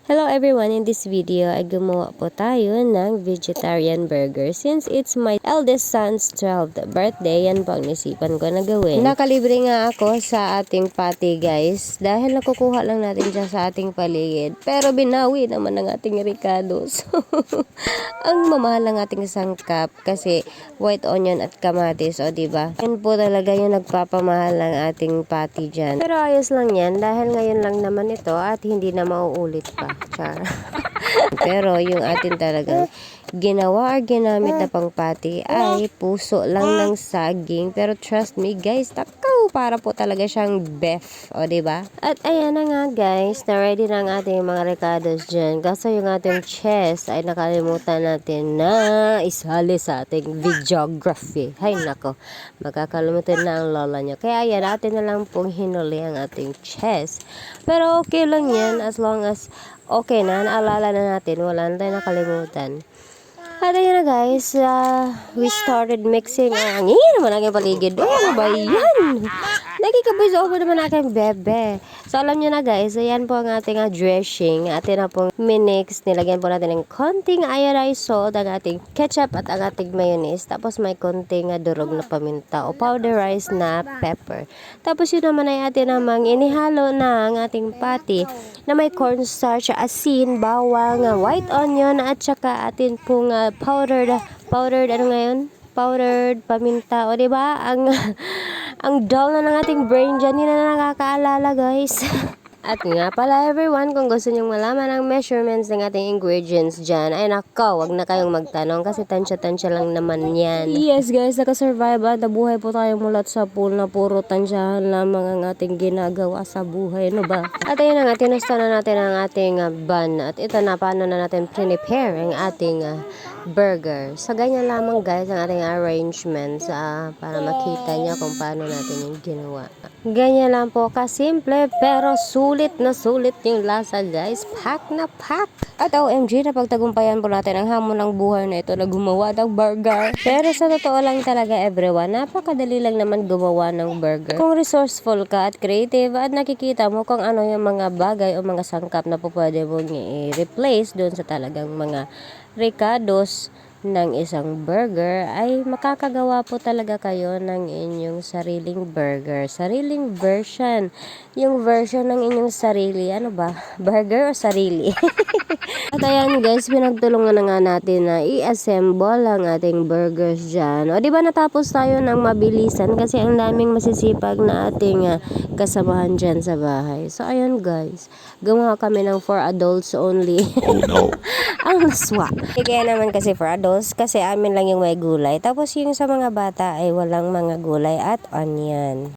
Hello everyone, in this video ay gumawa po tayo ng vegetarian burger. Since it's my eldest son's 12th birthday, yan po ang isipan ko na gawin. Nakalibre nga ako sa ating patty guys, dahil nakukuha lang natin siya sa ating paligid. Pero binawi naman ng ating Ricardo. So, ang mamahal ng ating sangkap kasi white onion at kamatis, o diba? Yan po talaga yung nagpapamahal ng ating patty dyan. Pero ayos lang yan, dahil ngayon lang naman ito at hindi na mauulit pa. Char. Pero yung atin talagang ginawa or ginamit na pang patty ay puso lang ng saging. Pero trust me guys, takaw, para po talaga siyang beef, o diba? At ayan na nga guys, na ready na ang ating mga recados dyan. Kasi yung ating chest ay nakalimutan natin na isali sa ating videography. Hay nako, makakalimutan na ang lola nyo. Kaya ayan, atin na lang pong hinuli ang ating chest. Pero okay lang yan as long as okay na, naalala na natin, wala na tayo nakalimutan. At ayun na guys, we started mixing. Ang ingin naman ang paligid. Ano ba yan? Nagkikaboy sa upo naman aking bebe. So alam nyo na guys, ayan po ang ating dressing. Atin na pong minix. Nilagyan po natin ng konting iodized salt, ang ating ketchup at ang ating mayonnaise. Tapos may konting durog na paminta o powderized na pepper. Tapos yun naman ay atin namang inihalo na ang ating patty na may cornstarch, asin, bawang, white onion at saka atin pong powdered ano ngayon? Powdered paminta, o diba? Ang dull na ng ating brain dyan, hindi na nakakaalala guys. At nga pala everyone, kung gusto nyong malaman ang measurements ng ating ingredients dyan, ay nako, wag na kayong magtanong kasi tansya-tansya lang naman yan. Yes guys, nakasurvive at nabuhay po tayo mulat sa pool na puro tansyahan lamang ang ating ginagawa sa buhay, no ba? At ayun na nga, tinusta na natin ang ating bun. At ito na, paano na natin prepare ang ating burger. So ganyan lamang guys ang ating arrangements para makita nyo kung paano natin yung ginawa. Ganyan lang po kasimple pero sulit na sulit yung lasa guys. Pack na pack. At OMG, napagtagumpayan po natin ang hamon ng buhay na ito na gumawa ng burger. Pero sa totoo lang talaga everyone, napakadali lang naman gumawa ng burger. Kung resourceful ka at creative at nakikita mo kung ano yung mga bagay o mga sangkap na po pwede mong i-replace doon sa talagang mga ricados ng isang burger, ay makakagawa po talaga kayo ng inyong sariling burger, sariling version, yung version ng inyong sarili, ano ba, burger o sarili? At ayan guys, pinagtulungan na nga natin na i-assemble ang ating burgers dyan. O diba natapos tayo ng mabilisan kasi ang daming masisipag na ating kasamahan dyan sa bahay. So ayan guys, gumawa kami ng for adults only. Oh no. Ang swak. Kaya naman kasi for adults, kasi amin lang yung may gulay. Tapos yung sa mga bata ay walang mga gulay at onion.